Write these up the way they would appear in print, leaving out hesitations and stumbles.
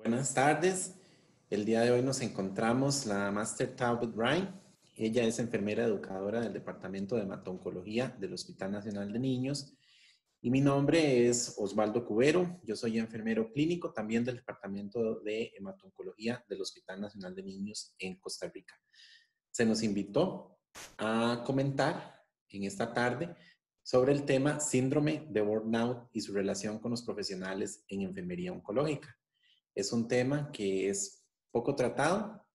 Buenas tardes. El día de hoy nos encontramos la Master Talbot Wright. Ella es enfermera educadora del Departamento de Hemato-Oncología del Hospital Nacional de Niños. Y mi nombre es Osvaldo Cubero. Yo soy enfermero clínico también del Departamento de Hemato-Oncología del Hospital Nacional de Niños en Costa Rica. Se nos invitó a comentar en esta tarde sobre el tema síndrome de burnout y su relación con los profesionales en enfermería oncológica. Es un tema que es poco tratado,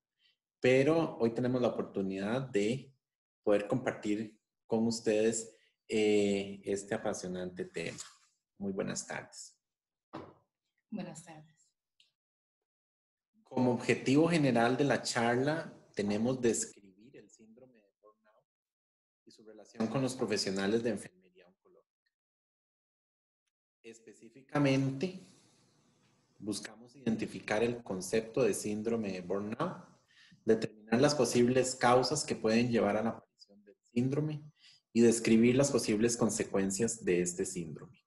pero hoy tenemos la oportunidad de poder compartir con ustedes este apasionante tema. Muy buenas tardes. Buenas tardes. Como objetivo general de la charla, tenemos describir el síndrome de burnout y su relación con los profesionales de enfermería oncológica. Específicamente, buscamos identificar el concepto de síndrome de burnout, determinar las posibles causas que pueden llevar a la aparición del síndrome y describir las posibles consecuencias de este síndrome.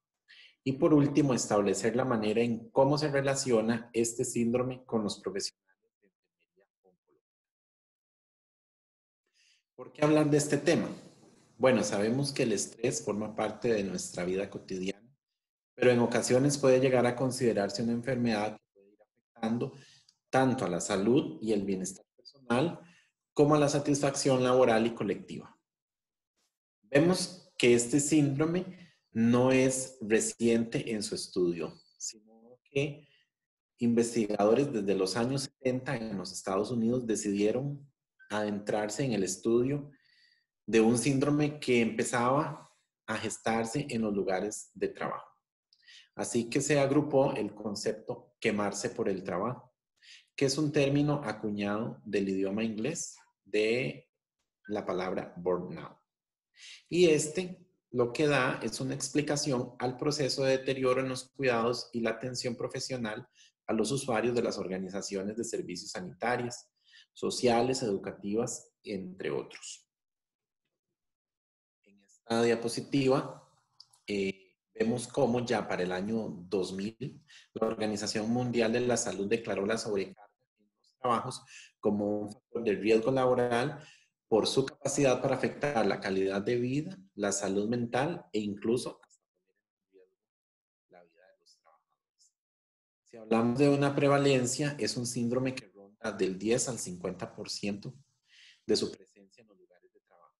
Y por último, establecer la manera en cómo se relaciona este síndrome con los profesionales de enfermería oncológica. ¿Por qué hablar de este tema? Bueno, sabemos que el estrés forma parte de nuestra vida cotidiana, pero en ocasiones puede llegar a considerarse una enfermedad que puede ir afectando tanto a la salud y el bienestar personal como a la satisfacción laboral y colectiva. Vemos que este síndrome no es reciente en su estudio, sino que investigadores desde los años 70 en los Estados Unidos decidieron adentrarse en el estudio de un síndrome que empezaba a gestarse en los lugares de trabajo. Así que se agrupó el concepto quemarse por el trabajo, que es un término acuñado del idioma inglés de la palabra burnout. Y lo que da es una explicación al proceso de deterioro en los cuidados y la atención profesional a los usuarios de las organizaciones de servicios sanitarios, sociales, educativas, entre otros. En esta diapositiva vemos cómo ya para el año 2000 la Organización Mundial de la Salud declaró la sobrecarga en los trabajos como un factor de riesgo laboral por su capacidad para afectar la calidad de vida, la salud mental e incluso hasta poner en riesgo la vida de los trabajadores. Si hablamos de una prevalencia, es un síndrome que ronda del 10 al 50% de su presencia en los lugares de trabajo,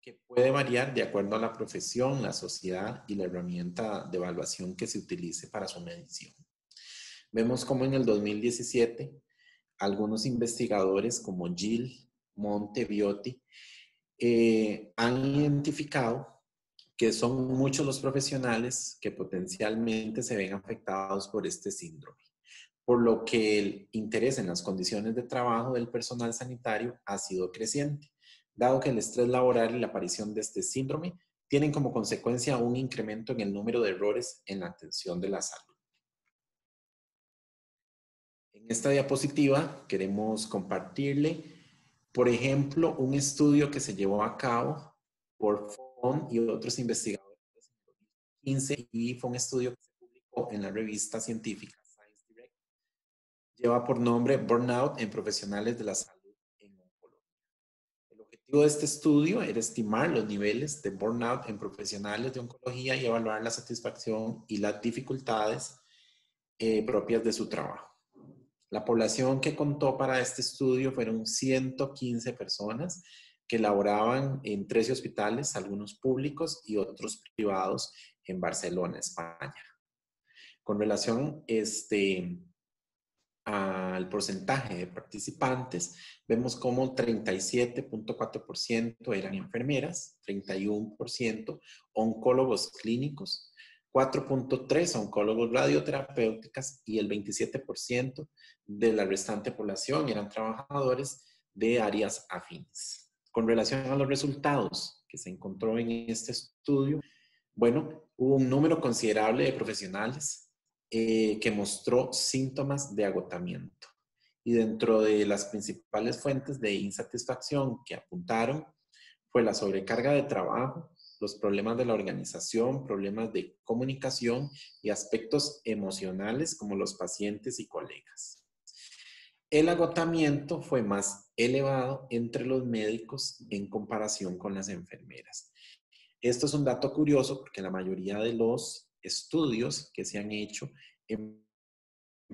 que puede variar de acuerdo a la profesión, la sociedad y la herramienta de evaluación que se utilice para su medición. Vemos como en el 2017 algunos investigadores como Gil, Monte, Biotti han identificado que son muchos los profesionales que potencialmente se ven afectados por este síndrome, por lo que el interés en las condiciones de trabajo del personal sanitario ha sido creciente, dado que el estrés laboral y la aparición de este síndrome tienen como consecuencia un incremento en el número de errores en la atención de la salud. En esta diapositiva queremos compartirle, por ejemplo, un estudio que se llevó a cabo por Fon y otros investigadores en 2015 y fue un estudio que se publicó en la revista científica Science Direct. Lleva por nombre Burnout en profesionales de la salud en oncología. El objetivo de este estudio era estimar los niveles de burnout en profesionales de oncología y evaluar la satisfacción y las dificultades propias de su trabajo. La población que contó para este estudio fueron 115 personas que laboraban en 13 hospitales, algunos públicos y otros privados en Barcelona, España. Con relación al porcentaje de participantes, vemos como 37.4% eran enfermeras, 31% oncólogos clínicos, 4.3% oncólogos radioterapéuticas y el 27% de la restante población eran trabajadores de áreas afines. Con relación a los resultados que se encontró en este estudio, bueno, hubo un número considerable de profesionales que mostró síntomas de agotamiento. Y dentro de las principales fuentes de insatisfacción que apuntaron fue la sobrecarga de trabajo, los problemas de la organización, problemas de comunicación y aspectos emocionales como los pacientes y colegas. el agotamiento fue más elevado entre los médicos en comparación con las enfermeras. Esto es un dato curioso porque la mayoría de los estudios que se han hecho en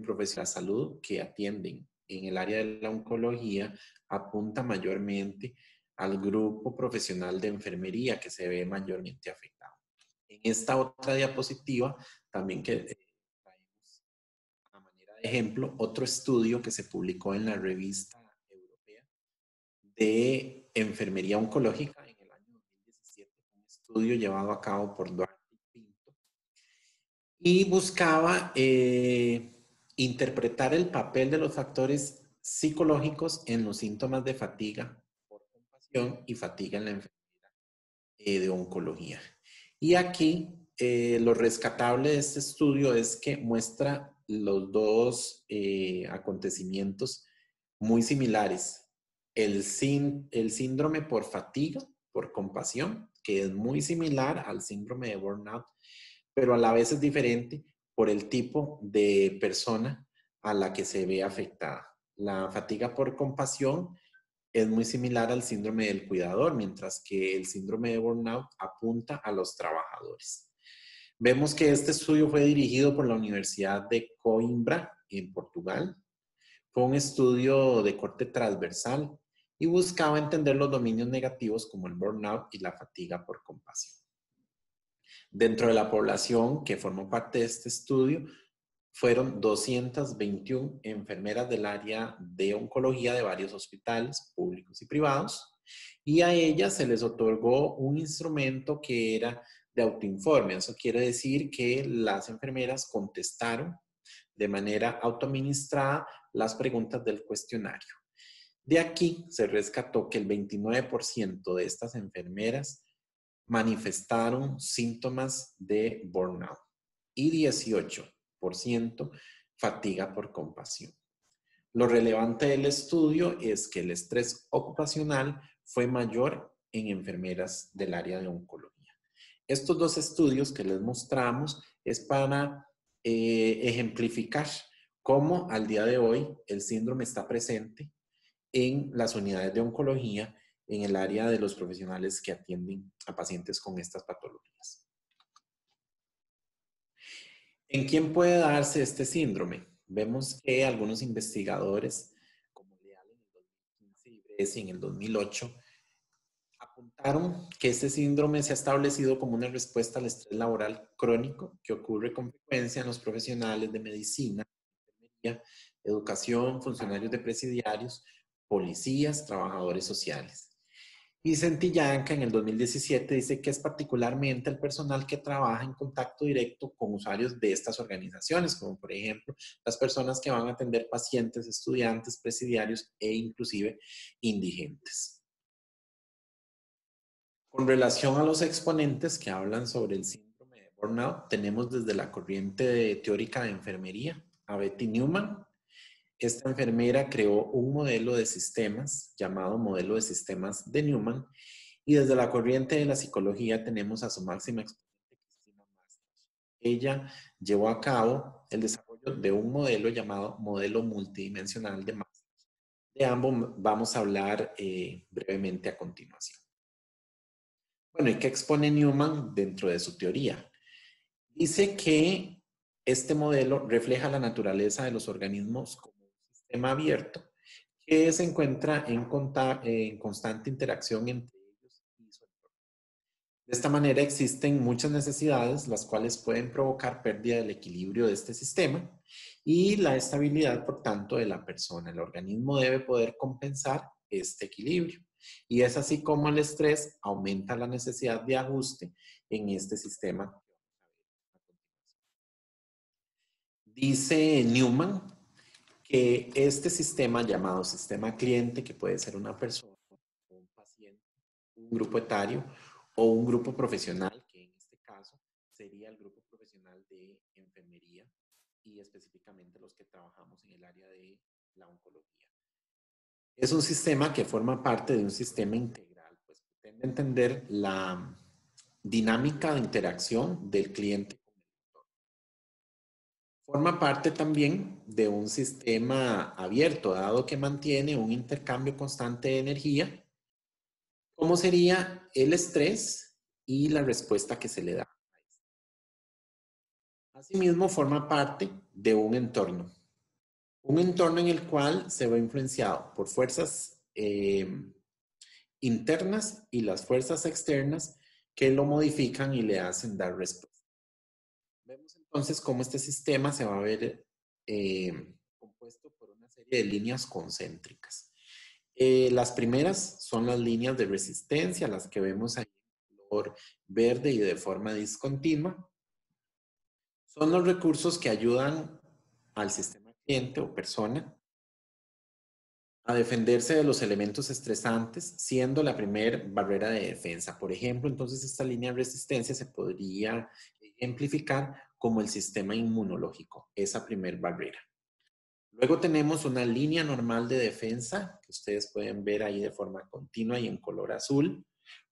profesionales de la salud que atienden en el área de la oncología apunta mayormente al grupo profesional de enfermería que se ve mayormente afectado. En esta otra diapositiva también que traemos a manera de ejemplo otro estudio que se publicó en la revista europea de enfermería oncológica en el año 2017, un estudio llevado a cabo por Duarte y Pinto, y buscaba interpretar el papel de los factores psicológicos en los síntomas de fatiga por compasión y fatiga en la enfermedad de oncología. Y aquí lo rescatable de este estudio es que muestra los dos acontecimientos muy similares. El síndrome por fatiga, por compasión, que es muy similar al síndrome de burnout, pero a la vez es diferente por el tipo de persona a la que se ve afectada. La fatiga por compasión es muy similar al síndrome del cuidador, mientras que el síndrome de burnout apunta a los trabajadores. Vemos que este estudio fue dirigido por la Universidad de Coimbra, en Portugal. Fue un estudio de corte transversal y buscaba entender los dominios negativos como el burnout y la fatiga por compasión. Dentro de la población que formó parte de este estudio, fueron 221 enfermeras del área de oncología de varios hospitales públicos y privados, y a ellas se les otorgó un instrumento que era de autoinforme. Eso quiere decir que las enfermeras contestaron de manera autoadministrada las preguntas del cuestionario. De aquí se rescató que el 29% de estas enfermeras manifestaron síntomas de burnout y 18% fatiga por compasión. Lo relevante del estudio es que el estrés ocupacional fue mayor en enfermeras del área de oncología. Estos dos estudios que les mostramos es para ejemplificar cómo al día de hoy el síndrome está presente en las unidades de oncología en el área de los profesionales que atienden a pacientes con estas patologías. ¿En quién puede darse este síndrome? Vemos que algunos investigadores, como Leal en el 2015 y Bresci en el 2008, apuntaron que este síndrome se ha establecido como una respuesta al estrés laboral crónico que ocurre con frecuencia en los profesionales de medicina, enfermería, educación, funcionarios de presidiarios, policías, trabajadores sociales. Y Santillana en el 2017 dice que es particularmente el personal que trabaja en contacto directo con usuarios de estas organizaciones, como por ejemplo las personas que van a atender pacientes, estudiantes, presidiarios e inclusive indigentes. Con relación a los exponentes que hablan sobre el síndrome de burnout, tenemos desde la corriente teórica de enfermería a Betty Newman. Esta enfermera creó un modelo de sistemas llamado modelo de sistemas de Newman, y desde la corriente de la psicología tenemos a su máxima exponente, Christina Masters. Ella llevó a cabo el desarrollo de un modelo llamado modelo multidimensional de Masters. De ambos vamos a hablar brevemente a continuación. Bueno, ¿y qué expone Newman dentro de su teoría? Dice que este modelo refleja la naturaleza de los organismos como un sistema abierto que se encuentra en constante interacción entre ellos y su entorno. De esta manera existen muchas necesidades, las cuales pueden provocar pérdida del equilibrio de este sistema y la estabilidad, por tanto, de la persona. El organismo debe poder compensar este equilibrio. Y es así como el estrés aumenta la necesidad de ajuste en este sistema. Dice Newman que este sistema llamado sistema cliente, que puede ser una persona, un paciente, un grupo etario o un grupo profesional, que en este caso sería el grupo profesional de enfermería y específicamente los que trabajamos en el área de la oncología. Es un sistema que forma parte de un sistema integral, pues pretende entender la dinámica de interacción del cliente con el entorno. Forma parte también de un sistema abierto, dado que mantiene un intercambio constante de energía, como sería el estrés y la respuesta que se le da. Asimismo, forma parte de un entorno en el cual se ve influenciado por fuerzas internas y las fuerzas externas que lo modifican y le hacen dar respuesta. Vemos entonces cómo este sistema se va a ver compuesto por una serie de líneas concéntricas. Las primeras son las líneas de resistencia, las que vemos ahí en color verde y de forma discontinua. Son los recursos que ayudan al sistema cliente o persona a defenderse de los elementos estresantes, siendo la primera barrera de defensa. Por ejemplo, entonces esta línea de resistencia se podría ejemplificar como el sistema inmunológico, esa primera barrera. Luego tenemos una línea normal de defensa, que ustedes pueden ver ahí de forma continua y en color azul.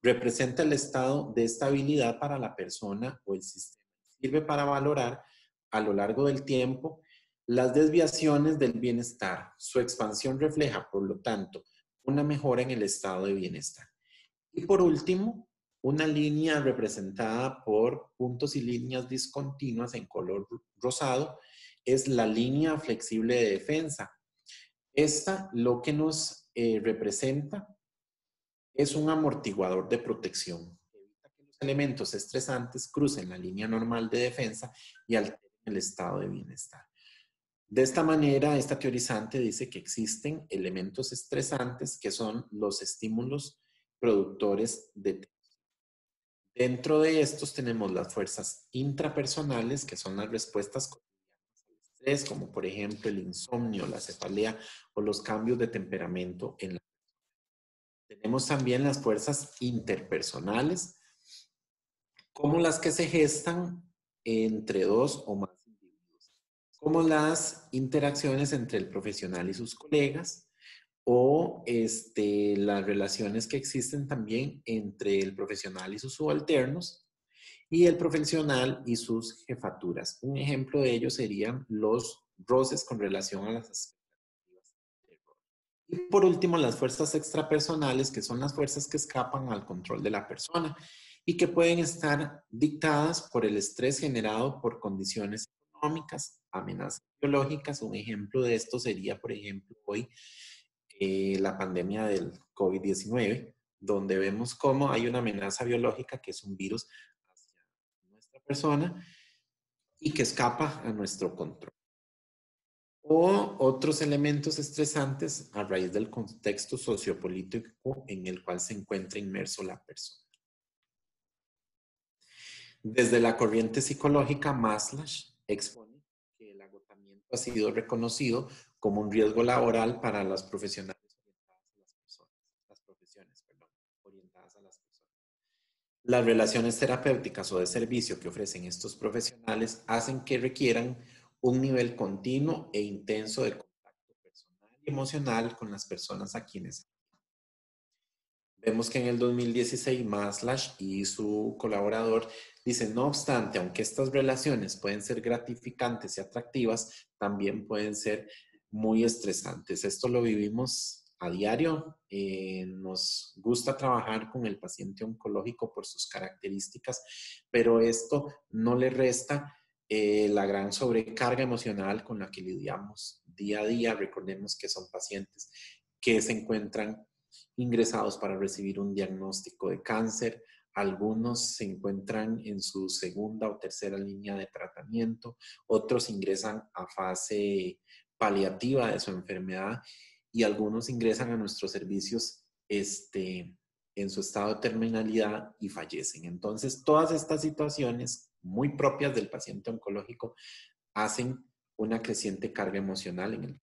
Representa el estado de estabilidad para la persona o el sistema. Sirve para valorar a lo largo del tiempo las desviaciones del bienestar. Su expansión refleja, por lo tanto, una mejora en el estado de bienestar. Y por último, una línea representada por puntos y líneas discontinuas en color rosado es la línea flexible de defensa. Esta lo que nos representa es un amortiguador de protección. Evita que los elementos estresantes crucen la línea normal de defensa y alteren el estado de bienestar. De esta manera, esta teorizante dice que existen elementos estresantes que son los estímulos productores de tensión. Dentro de estos tenemos las fuerzas intrapersonales, que son las respuestas cotidianas al estrés, como por ejemplo el insomnio, la cefalea o los cambios de temperamento en la persona. Tenemos también las fuerzas interpersonales, como las que se gestan entre dos o más individuos, como las interacciones entre el profesional y sus colegas, o las relaciones que existen también entre el profesional y sus subalternos y el profesional y sus jefaturas. Un ejemplo de ello serían los roces con relación a las expectativas de rol. Y por último, las fuerzas extrapersonales, que son las fuerzas que escapan al control de la persona y que pueden estar dictadas por el estrés generado por condiciones económicas, amenazas biológicas. Un ejemplo de esto sería, por ejemplo, hoy la pandemia del COVID-19, donde vemos cómo hay una amenaza biológica que es un virus hacia nuestra persona y que escapa a nuestro control. O otros elementos estresantes a raíz del contexto sociopolítico en el cual se encuentra inmerso la persona. Desde la corriente psicológica, Maslow expone que el agotamiento ha sido reconocido como un riesgo laboral para los profesionales orientadas a las personas. Las relaciones terapéuticas o de servicio que ofrecen estos profesionales hacen que requieran un nivel continuo e intenso de contacto personal y emocional con las personas a quienes. Vemos que en el 2016 Maslach y su colaborador dicen, no obstante, aunque estas relaciones pueden ser gratificantes y atractivas, también pueden ser muy estresantes. Esto lo vivimos a diario. Nos gusta trabajar con el paciente oncológico por sus características, pero esto no le resta la gran sobrecarga emocional con la que lidiamos día a día. Recordemos que son pacientes que se encuentran ingresados para recibir un diagnóstico de cáncer. Algunos se encuentran en su segunda o tercera línea de tratamiento, otros ingresan a fase paliativa de su enfermedad y algunos ingresan a nuestros servicios en su estado de terminalidad y fallecen. Entonces, todas estas situaciones muy propias del paciente oncológico hacen una creciente carga emocional en el.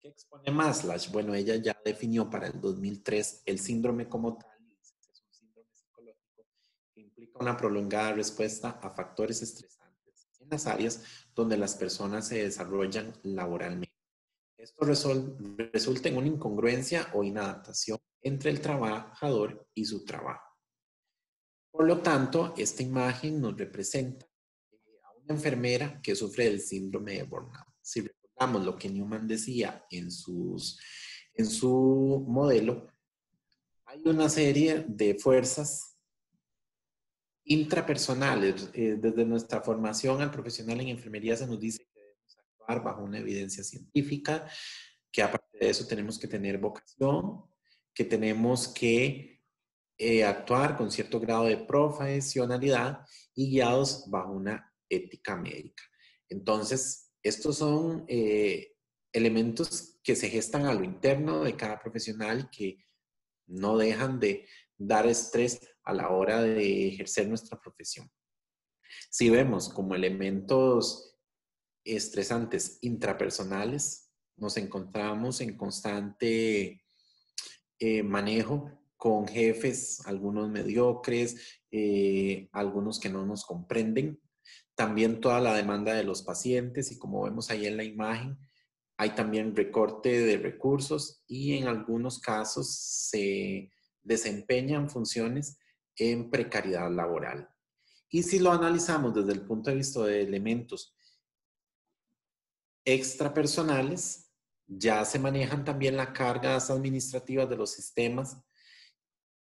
¿Qué expone Maslow? Bueno, ella ya definió para el 2003 el síndrome como tal. Es un síndrome psicológico que implica una prolongada respuesta a factores estresantes en las áreas donde las personas se desarrollan laboralmente. Esto resulta en una incongruencia o inadaptación entre el trabajador y su trabajo. Por lo tanto, esta imagen nos representa a un enfermera que sufre del síndrome de burnout. Si recordamos lo que Newman decía en su modelo, hay una serie de fuerzas intrapersonales. Desde nuestra formación al profesional en enfermería se nos dice que debemos actuar bajo una evidencia científica, que aparte de eso tenemos que tener vocación, que tenemos que actuar con cierto grado de profesionalidad y guiados bajo una ética médica. Entonces, estos son elementos que se gestan a lo interno de cada profesional que no dejan de dar estrés a la hora de ejercer nuestra profesión. Si vemos como elementos estresantes intrapersonales, nos encontramos en constante manejo con jefes, algunos mediocres, algunos que no nos comprenden. También toda la demanda de los pacientes y como vemos ahí en la imagen, hay también recorte de recursos y en algunos casos se desempeñan funciones en precariedad laboral. Y si lo analizamos desde el punto de vista de elementos extrapersonales, ya se manejan también las cargas administrativas de los sistemas,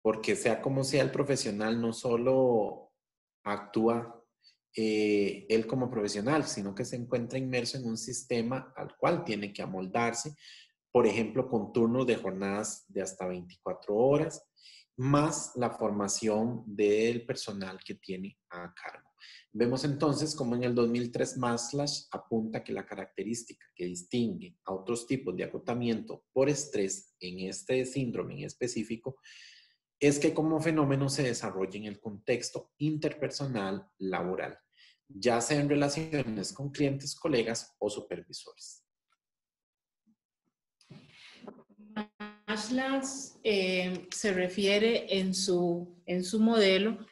porque sea como sea el profesional no solo actúa él como profesional, sino que se encuentra inmerso en un sistema al cual tiene que amoldarse, por ejemplo, con turnos de jornadas de hasta 24 horas, más la formación del personal que tiene a cargo. Vemos entonces como en el 2003 Maslach apunta que la característica que distingue a otros tipos de agotamiento por estrés en este síndrome en específico es que como fenómeno se desarrolla en el contexto interpersonal laboral, ya sea en relaciones con clientes, colegas o supervisores. Maslach se refiere en su modelo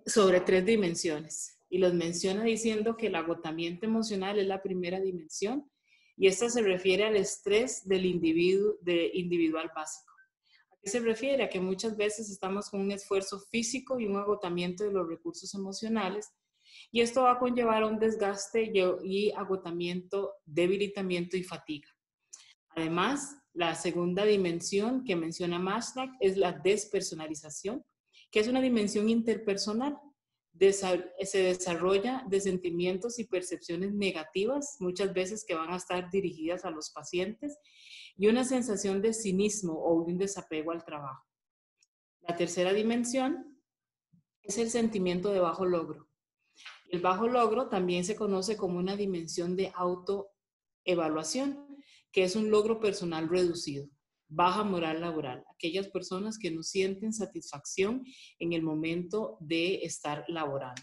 sobre 3 dimensiones y los menciona diciendo que el agotamiento emocional es la primera dimensión y esta se refiere al estrés del individual básico. ¿A qué se refiere? A que muchas veces estamos con un esfuerzo físico y un agotamiento de los recursos emocionales y esto va a conllevar a un desgaste y agotamiento, debilitamiento y fatiga. Además, la segunda dimensión que menciona Maslach es la despersonalización, que es una dimensión interpersonal. Se desarrolla de sentimientos y percepciones negativas, muchas veces que van a estar dirigidas a los pacientes, y una sensación de cinismo o un desapego al trabajo. La tercera dimensión es el sentimiento de bajo logro. El bajo logro también se conoce como una dimensión de autoevaluación, que es un logro personal reducido. Baja moral laboral, aquellas personas que no sienten satisfacción en el momento de estar laborando.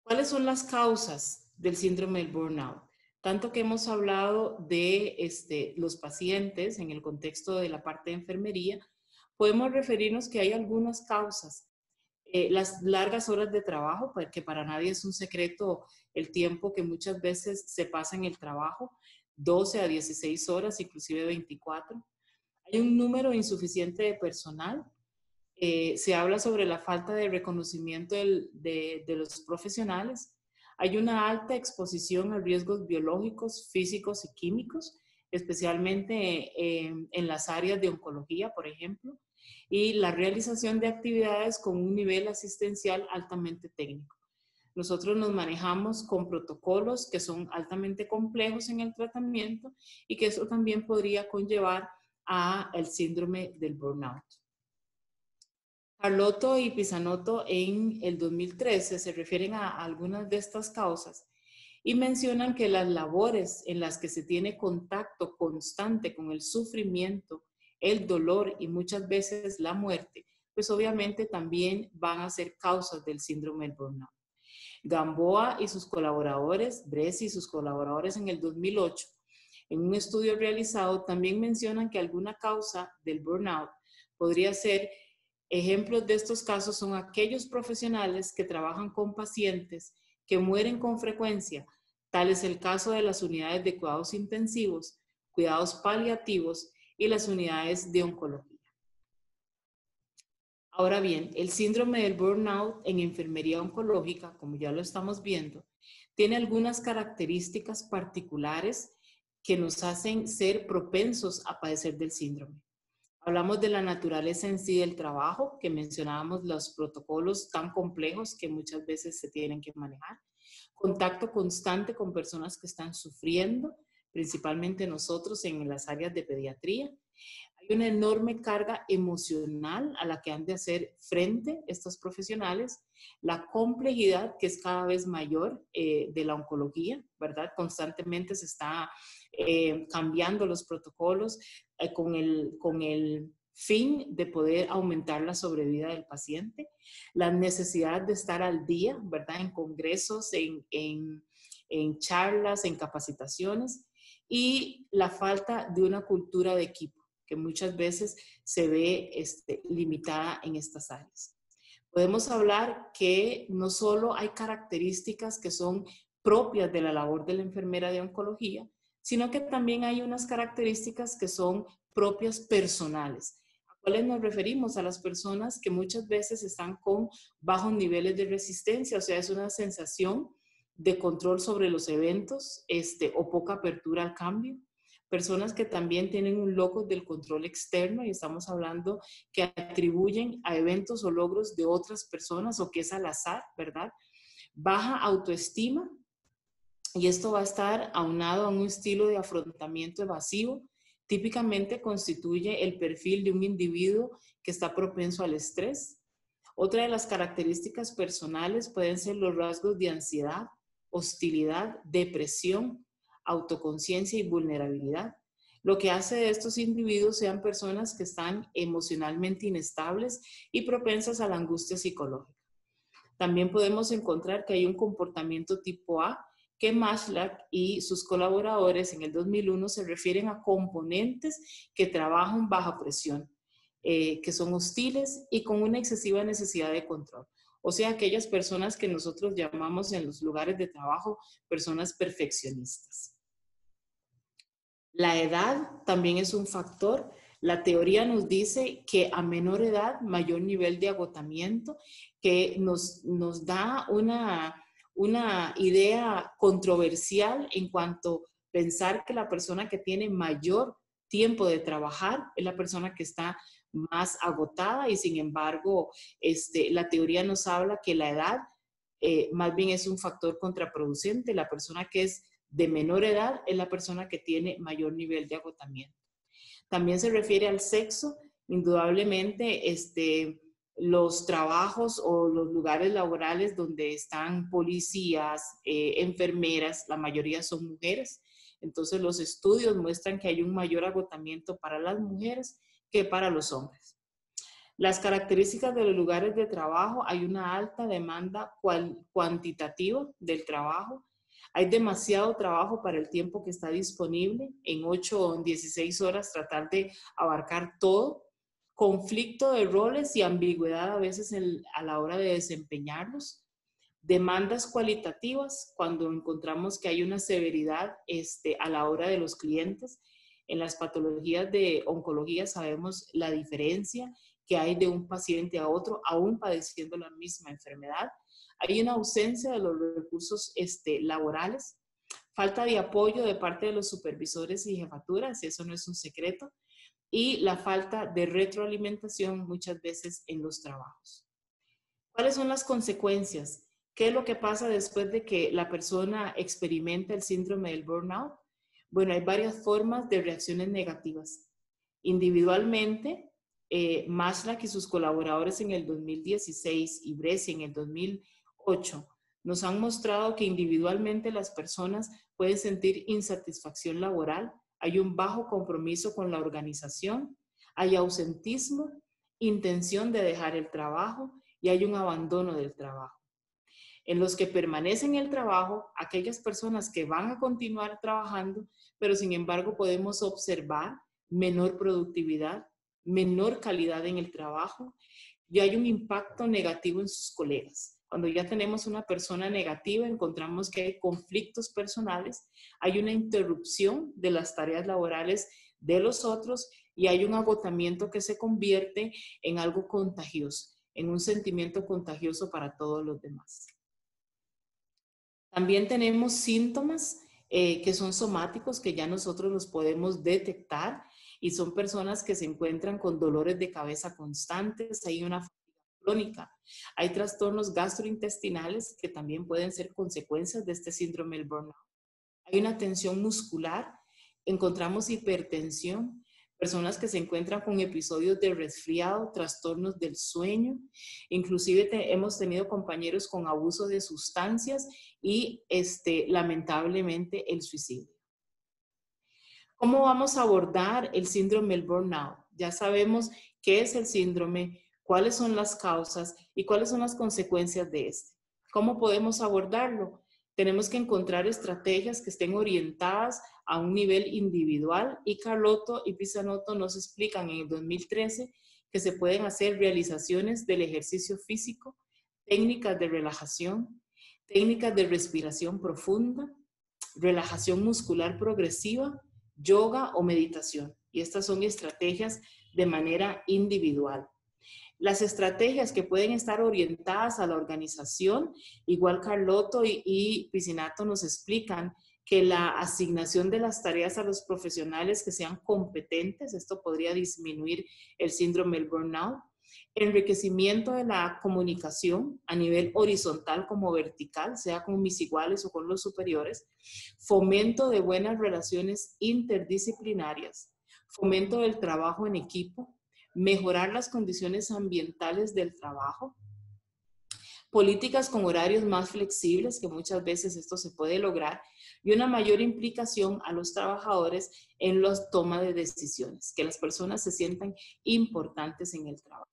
¿Cuáles son las causas del síndrome del burnout? Tanto que hemos hablado de los pacientes en el contexto de la parte de enfermería, podemos referirnos que hay algunas causas. Las largas horas de trabajo, que para nadie es un secreto el tiempo que muchas veces se pasa en el trabajo, 12 a 16 horas, inclusive 24. Hay un número insuficiente de personal. Se habla sobre la falta de reconocimiento de los profesionales. Hay una alta exposición a riesgos biológicos, físicos y químicos, especialmente en las áreas de oncología, por ejemplo, y la realización de actividades con un nivel asistencial altamente técnico. Nosotros nos manejamos con protocolos que son altamente complejos en el tratamiento y que eso también podría conllevar al síndrome del burnout. Carlotto y Pisanoto en el 2013 se refieren a algunas de estas causas y mencionan que las labores en las que se tiene contacto constante con el sufrimiento, el dolor y muchas veces la muerte, pues obviamente también van a ser causas del síndrome del burnout. Gamboa y sus colaboradores, Bresci y sus colaboradores en el 2008, en un estudio realizado, también mencionan que alguna causa del burnout podría ser, ejemplos de estos casos son aquellos profesionales que trabajan con pacientes que mueren con frecuencia, tal es el caso de las unidades de cuidados intensivos, cuidados paliativos y las unidades de oncología. Ahora bien, el síndrome del burnout en enfermería oncológica, como ya lo estamos viendo, tiene algunas características particulares que nos hacen ser propensos a padecer del síndrome. Hablamos de la naturaleza en sí del trabajo, que mencionábamos los protocolos tan complejos que muchas veces se tienen que manejar. Contacto constante con personas que están sufriendo, principalmente nosotros en las áreas de pediatría. Hay una enorme carga emocional a la que han de hacer frente estos profesionales, la complejidad que es cada vez mayor de la oncología, ¿verdad? Constantemente se está cambiando los protocolos con el fin de poder aumentar la sobrevida del paciente, la necesidad de estar al día, ¿verdad? En congresos, en charlas, en capacitaciones, y la falta de una cultura de equipo que muchas veces se ve limitada en estas áreas. Podemos hablar que no solo hay características que son propias de la labor de la enfermera de oncología, sino que también hay unas características que son propias personales. ¿A cuáles nos referimos? A las personas que muchas veces están con bajos niveles de resistencia, o sea, es una sensación de control sobre los eventos o poca apertura al cambio. Personas que también tienen un locus del control externo, y estamos hablando que atribuyen a eventos o logros de otras personas o que es al azar, ¿verdad? Baja autoestima, y esto va a estar aunado a un estilo de afrontamiento evasivo. Típicamente constituye el perfil de un individuo que está propenso al estrés. Otra de las características personales pueden ser los rasgos de ansiedad, hostilidad, depresión, autoconciencia y vulnerabilidad. Lo que hace de estos individuos sean personas que están emocionalmente inestables y propensas a la angustia psicológica. También podemos encontrar que hay un comportamiento tipo A que Maslach y sus colaboradores en el 2001 se refieren a componentes que trabajan bajo presión, que son hostiles y con una excesiva necesidad de control. O sea, aquellas personas que nosotros llamamos en los lugares de trabajo personas perfeccionistas. La edad también es un factor. La teoría nos dice que a menor edad, mayor nivel de agotamiento, que nos da una idea controversial en cuanto a pensar que la persona que tiene mayor tiempo de trabajar es la persona que está más agotada, y sin embargo la teoría nos habla que la edad más bien es un factor contraproducente. La persona que es de menor edad es la persona que tiene mayor nivel de agotamiento. También se refiere al sexo. Indudablemente los trabajos o los lugares laborales donde están policías, enfermeras, la mayoría son mujeres. Entonces los estudios muestran que hay un mayor agotamiento para las mujeres que para los hombres. Las características de los lugares de trabajo: hay una alta demanda cuantitativa del trabajo. Hay demasiado trabajo para el tiempo que está disponible. En 8 o en 16 horas tratar de abarcar todo. Conflicto de roles y ambigüedad a veces a la hora de desempeñarlos. Demandas cualitativas, cuando encontramos que hay una severidad a la hora de los clientes. En las patologías de oncología sabemos la diferencia que hay de un paciente a otro, aún padeciendo la misma enfermedad. Hay una ausencia de los recursos laborales, falta de apoyo de parte de los supervisores y jefaturas, eso no es un secreto, y la falta de retroalimentación muchas veces en los trabajos. ¿Cuáles son las consecuencias? ¿Qué es lo que pasa después de que la persona experimenta el síndrome del burnout? Bueno, hay varias formas de reacciones negativas. Individualmente, Maslach y sus colaboradores en el 2016 y Brescia en el 2008 nos han mostrado que individualmente las personas pueden sentir insatisfacción laboral, hay un bajo compromiso con la organización, hay ausentismo, intención de dejar el trabajo y hay un abandono del trabajo. En los que permanecen en el trabajo, aquellas personas que van a continuar trabajando, pero sin embargo podemos observar menor productividad, menor calidad en el trabajo, y hay un impacto negativo en sus colegas. Cuando ya tenemos una persona negativa, encontramos que hay conflictos personales, hay una interrupción de las tareas laborales de los otros y hay un agotamiento que se convierte en algo contagioso, en un sentimiento contagioso para todos los demás. También tenemos síntomas que son somáticos, que ya nosotros los podemos detectar, y son personas que se encuentran con dolores de cabeza constantes, hay una fatiga crónica, hay trastornos gastrointestinales que también pueden ser consecuencias de este síndrome del burnout, hay una tensión muscular, encontramos hipertensión, personas que se encuentran con episodios de resfriado, trastornos del sueño, inclusive hemos tenido compañeros con abuso de sustancias y lamentablemente el suicidio. ¿Cómo vamos a abordar el síndrome del burnout? Ya sabemos qué es el síndrome, cuáles son las causas y cuáles son las consecuencias de este. ¿Cómo podemos abordarlo? Tenemos que encontrar estrategias que estén orientadas a un nivel individual, y Carlotto y Pisanoto nos explican en el 2013 que se pueden hacer realizaciones del ejercicio físico, técnicas de relajación, técnicas de respiración profunda, relajación muscular progresiva, yoga o meditación. Y estas son estrategias de manera individual. Las estrategias que pueden estar orientadas a la organización, igual Carlotto y Pisinato nos explican que la asignación de las tareas a los profesionales que sean competentes, esto podría disminuir el síndrome del burnout. Enriquecimiento de la comunicación a nivel horizontal como vertical, sea con mis iguales o con los superiores. Fomento de buenas relaciones interdisciplinarias. Fomento del trabajo en equipo. Mejorar las condiciones ambientales del trabajo. Políticas con horarios más flexibles, que muchas veces esto se puede lograr, y una mayor implicación a los trabajadores en la toma de decisiones, que las personas se sientan importantes en el trabajo.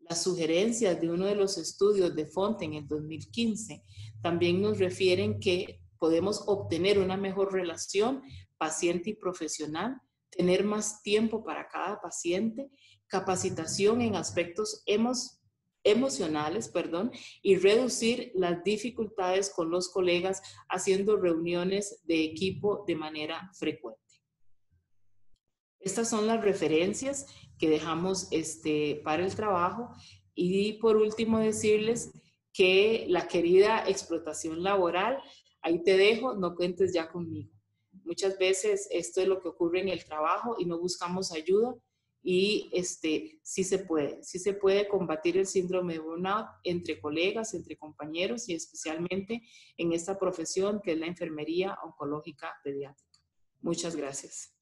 Las sugerencias de uno de los estudios de Fonte en el 2015 también nos refieren que podemos obtener una mejor relación paciente y profesional, tener más tiempo para cada paciente, capacitación en aspectos emocionales, y reducir las dificultades con los colegas haciendo reuniones de equipo de manera frecuente. Estas son las referencias que dejamos para el trabajo. Y por último decirles que la querida explotación laboral, ahí te dejo, no cuentes ya conmigo. Muchas veces esto es lo que ocurre en el trabajo y no buscamos ayuda, y sí se puede combatir el síndrome de burnout entre colegas, entre compañeros, y especialmente en esta profesión que es la enfermería oncológica pediátrica. Muchas gracias.